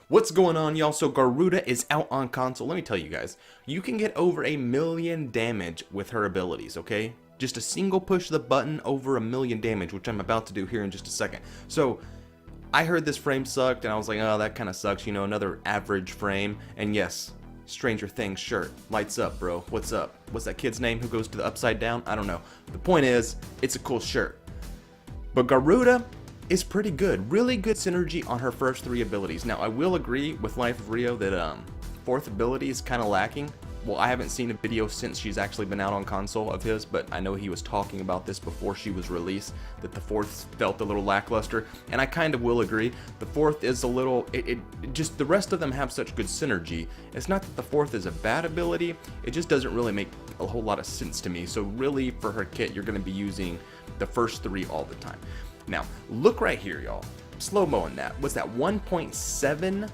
What's going on, y'all? So Garuda is out on console. Let me tell you guys, you can get over 1,000,000 damage with her abilities, okay? Just a single push of the button over 1,000,000 damage, which I'm about to do here in just a second. So I heard this frame sucked, and I was like, oh, that kind of sucks, you know, another average frame. And yes, Stranger Things shirt. Lights up, bro. What's up? What's that kid's name who goes to the upside down? I don't know. The point is, it's a cool shirt. But Garuda is pretty good. Really good synergy on her first three abilities. Now, I will agree with Life of Rio that fourth ability is kind of lacking. Well, I haven't seen a video since she's actually been out on console of his, but I know he was talking about this before she was released, that the fourth felt a little lackluster, and I kind of will agree. The fourth is a little, it just, the rest of them have such good synergy. It's not that the fourth is a bad ability, it just doesn't really make a whole lot of sense to me. So really, for her kit, you're going to be using the first three all the time. Now, look right here, y'all. Slow-mo on that. What's that, 1.7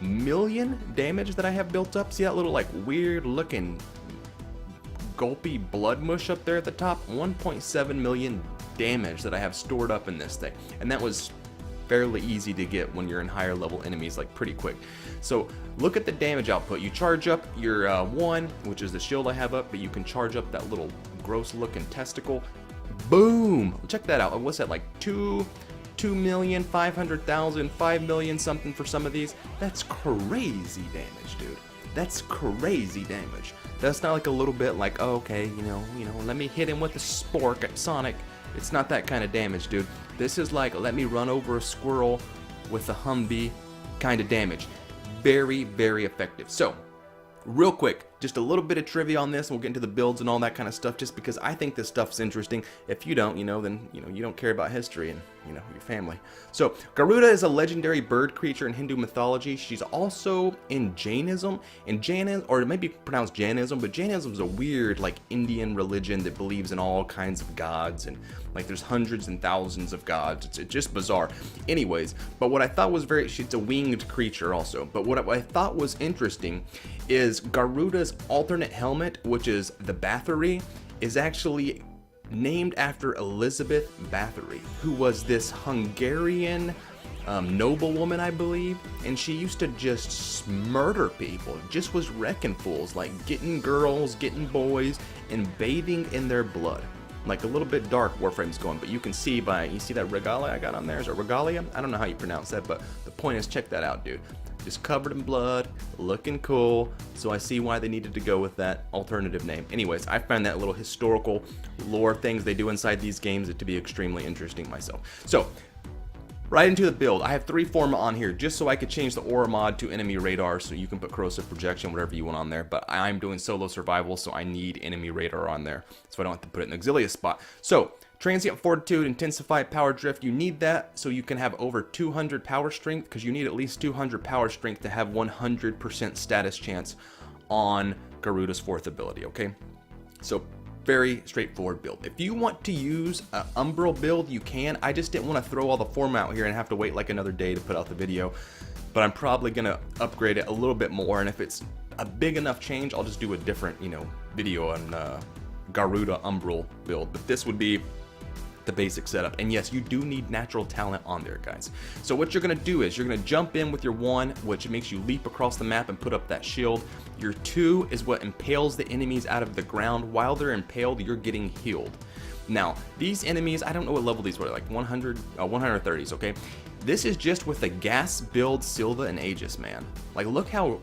million damage that I have built up? See that little, like, weird-looking gulpy blood mush up there at the top? 1.7 million damage that I have stored up in this thing. And that was fairly easy to get when you're in higher level enemies, like, pretty quick. So, look at the damage output. You charge up your one, which is the shield I have up, but you can charge up that little gross-looking testicle. Boom! Check that out. What's that, like 2,500,000, 5 million something for some of these? That's crazy damage, dude. That's crazy damage. That's not like a little bit like, oh, okay, you know, let me hit him with a spork at Sonic. It's not that kind of damage, dude. This is like, let me run over a squirrel with a Humvee kind of damage. Very, very effective. So, real quick, just a little bit of trivia on this, and we'll get into the builds and all that kind of stuff, just because I think this stuff's interesting. If you don't, then you don't care about history and your family. So Garuda is a legendary bird creature in Hindu mythology. She's also in Jainism, and Jainism, or it may be pronounced Jainism, but Jainism is a weird, like, Indian religion that believes in all kinds of gods, and like there's hundreds and thousands of gods. It's just bizarre. Anyways, but what I thought was she's a winged creature also. But what I thought was interesting is Garuda's alternate helmet, which is the Bathory, is actually named after Elizabeth Bathory, who was this Hungarian noblewoman, I believe, and she used to just murder people, just was wrecking fools, like getting girls, getting boys, and bathing in their blood. Like a little bit dark Warframe's going, but you can see you see that regalia I got on there? Is it regalia? I don't know how you pronounce that, but the point is, check that out, dude. Just covered in blood, looking cool, so I see why they needed to go with that alternative name. Anyways, I find that little historical lore things they do inside these games to be extremely interesting myself. So, right into the build. I have 3 forma on here just so I could change the aura mod to enemy radar, so you can put corrosive projection, whatever you want on there, but I'm doing solo survival, so I need enemy radar on there, so I don't have to put it in the auxiliary spot. So, transient fortitude, intensified power drift, you need that so you can have over 200 power strength, because you need at least 200 power strength to have 100% status chance on Garuda's 4th ability, okay? So, very straightforward build. If you want to use an Umbral build, you can. I just didn't want to throw all the form out here and have to wait like another day to put out the video, but I'm probably going to upgrade it a little bit more, and if it's a big enough change, I'll just do a different, video on Garuda Umbral build, but this would be the basic setup. And yes, you do need natural talent on there, guys. So what you're going to do is you're going to jump in with your 1, which makes you leap across the map and put up that shield. Your 2 is what impales the enemies out of the ground. While they're impaled, you're getting healed. Now, these enemies, I don't know what level these were, like 130s, okay? This is just with the gas build, Silva, and Aegis, man. Like, look how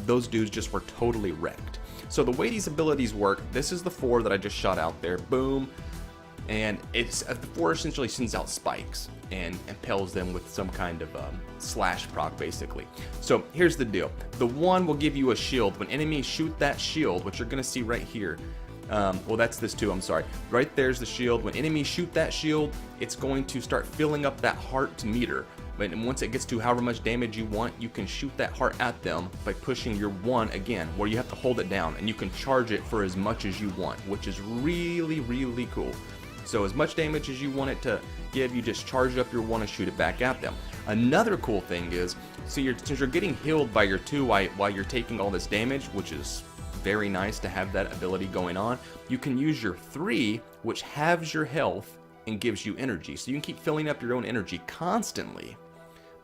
those dudes just were totally wrecked. So the way these abilities work, this is the 4 that I just shot out there. Boom. And it's the 4 essentially sends out spikes and impels them with some kind of slash proc, basically. So here's the deal. The 1 will give you a shield. When enemies shoot that shield, which you're going to see right here, well, that's this 2, I'm sorry. Right there's the shield. When enemies shoot that shield, it's going to start filling up that heart meter. But once it gets to however much damage you want, you can shoot that heart at them by pushing your 1 again, where you have to hold it down, and you can charge it for as much as you want, which is really, really cool. So as much damage as you want it to give, you just charge up your 1 and shoot it back at them. Another cool thing is, since you're getting healed by your 2 while you're taking all this damage, which is very nice to have that ability going on, you can use your 3, which halves your health and gives you energy. So you can keep filling up your own energy constantly.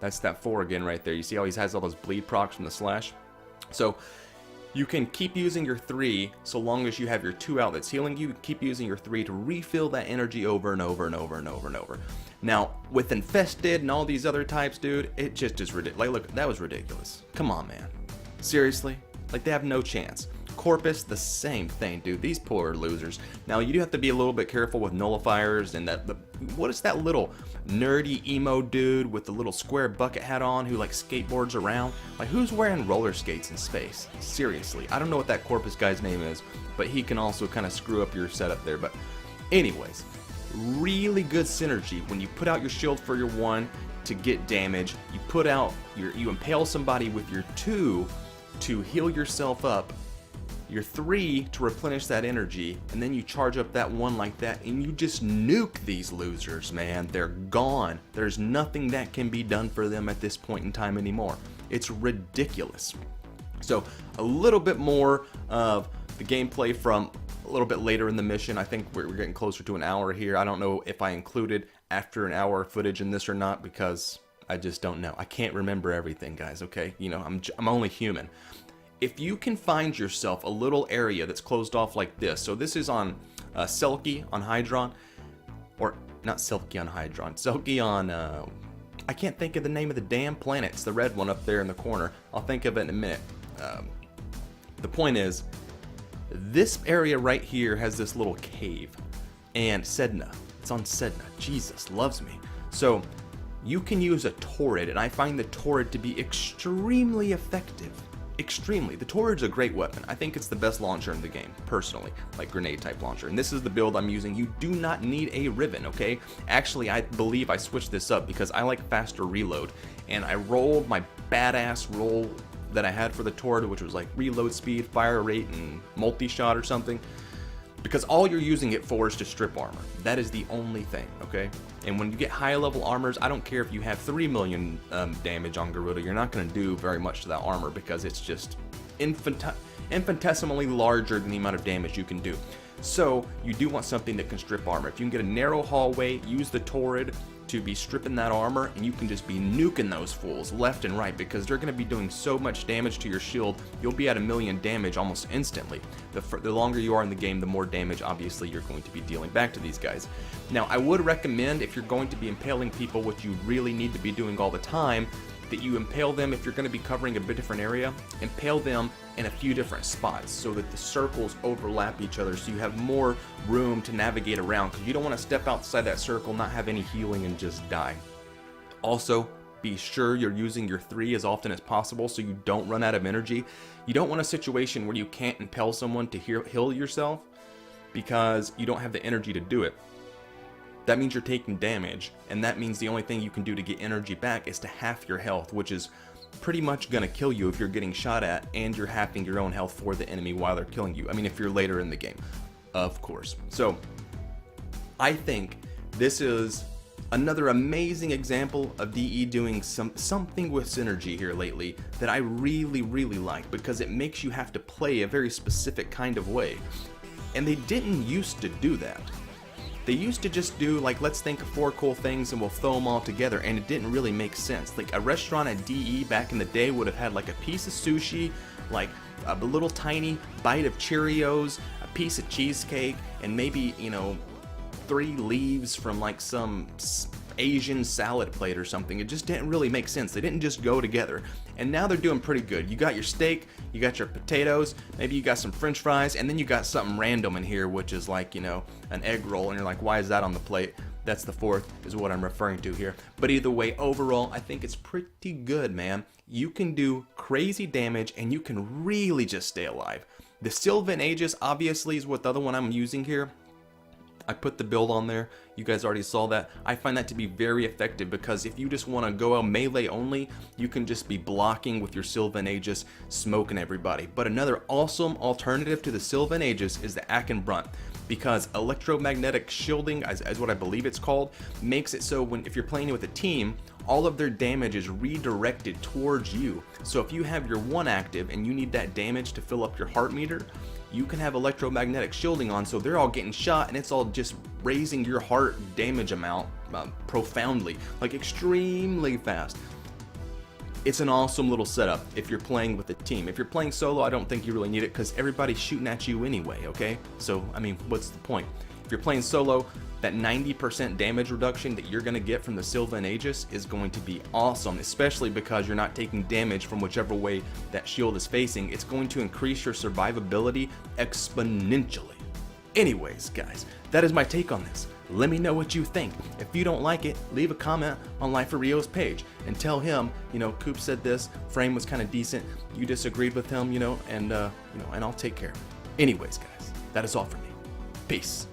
That's that 4 again right there. You see how he has all those bleed procs from the slash? So you can keep using your 3 so long as you have your 2 out that's healing you. Keep using your 3 to refill that energy over and over and over and over and over. Now, with Infested and all these other types, dude, it just is ridiculous. Like, look, that was ridiculous. Come on, man. Seriously? Like, they have no chance. Corpus, the same thing, dude. These poor losers. Now, you do have to be a little bit careful with nullifiers and what is that little nerdy emo dude with the little square bucket hat on who like skateboards around? Like, who's wearing roller skates in space? Seriously, I don't know what that Corpus guy's name is, but he can also kind of screw up your setup there. But anyways, really good synergy when you put out your shield for your 1 to get damage. You put out you impale somebody with your 2 to heal yourself up, your 3 to replenish that energy, and then you charge up that 1 like that, and you just nuke these losers, man. They're gone. There's nothing that can be done for them at this point in time anymore. It's ridiculous. So a little bit more of the gameplay from a little bit later in the mission. I think we're getting closer to an hour here. I don't know if I included after an hour footage in this or not, because I just don't know. I can't remember everything, guys, okay? You know, I'm only human. If you can find yourself a little area that's closed off like this, so this is on Selkie on Hydron, or not Selkie on Hydron, Selkie on, I can't think of the name of the damn planet. It's the red one up there in the corner. I'll think of it in a minute. The point is, this area right here has this little cave, and Sedna, it's on Sedna. Jesus loves me. So you can use a Torrid, and I find the Torrid to be extremely effective. Extremely. The Torrid's a great weapon. I think it's the best launcher in the game, personally, like grenade type launcher. And this is the build I'm using. You do not need a Riven, okay? Actually, I believe I switched this up because I like faster reload, and I rolled my badass roll that I had for the Torrid, which was like reload speed, fire rate, and multi-shot or something, because all you're using it for is to strip armor. That is the only thing, okay? And when you get high level armors, I don't care if you have 3 million damage on Garuda, you're not going to do very much to that armor because it's just infinitesimally larger than the amount of damage you can do. So you do want something that can strip armor. If you can get a narrow hallway, use the Torrid to be stripping that armor, and you can just be nuking those fools left and right because they're going to be doing so much damage to your shield. You'll be at 1,000,000 damage almost instantly. The longer you are in the game, the more damage obviously you're going to be dealing back to these guys. Now, I would recommend, if you're going to be impaling people, what you really need to be doing all the time, that you impale them, if you're going to be covering a bit different area, impale them in a few different spots so that the circles overlap each other, so you have more room to navigate around, because you don't want to step outside that circle, not have any healing, and just die. Also, be sure you're using your 3 as often as possible so you don't run out of energy. You don't want a situation where you can't impale someone to heal yourself because you don't have the energy to do it. That means you're taking damage, and that means the only thing you can do to get energy back is to half your health, which is pretty much gonna kill you if you're getting shot at and you're halving your own health for the enemy while they're killing you. I mean, if you're later in the game, of course. So I think this is another amazing example of DE doing something with synergy here lately that I really, really like, because it makes you have to play a very specific kind of way. And they didn't used to do that. They used to just do, like, let's think of 4 cool things and we'll throw them all together, and it didn't really make sense. Like, a restaurant at DE back in the day would have had like a piece of sushi, like a little tiny bite of Cheerios, a piece of cheesecake, and maybe, you know, 3 leaves from like some Asian salad plate or something. It just didn't really make sense. They didn't just go together. And now they're doing pretty good. You got your steak, you got your potatoes, maybe you got some french fries, and then you got something random in here, which is like, you know, an egg roll, and you're like, why is that on the plate? That's the 4th, is what I'm referring to here. But either way, overall, I think it's pretty good, man. You can do crazy damage, and you can really just stay alive. The Sylvan Aegis, obviously, is what the other one I'm using here. I put the build on there. You guys already saw that. I find that to be very effective, because if you just want to go out melee only, you can just be blocking with your Sylvan Aegis, smoking everybody. But another awesome alternative to the Sylvan Aegis is the Akenbrunt, because electromagnetic shielding, as what I believe it's called, makes it so if you're playing with a team, all of their damage is redirected towards you. So if you have your 1 active and you need that damage to fill up your heart meter, you can have electromagnetic shielding on, so they're all getting shot and it's all just raising your heart damage amount profoundly, like extremely fast. it's an awesome little setup if you're playing with a team. If you're playing solo, I don't think you really need it because everybody's shooting at you anyway, okay? So, I mean, what's the point? If you're playing solo, that 90% damage reduction that you're going to get from the Sylvan Aegis is going to be awesome, especially because you're not taking damage from whichever way that shield is facing. It's going to increase your survivability exponentially. Anyways, guys, that is my take on this. Let me know what you think. If you don't like it, leave a comment on Life for Rio's page and tell him, you know, Coop said this, frame was kind of decent, you disagreed with him, you know, and I'll take care of it. Anyways, guys, that is all for me. Peace.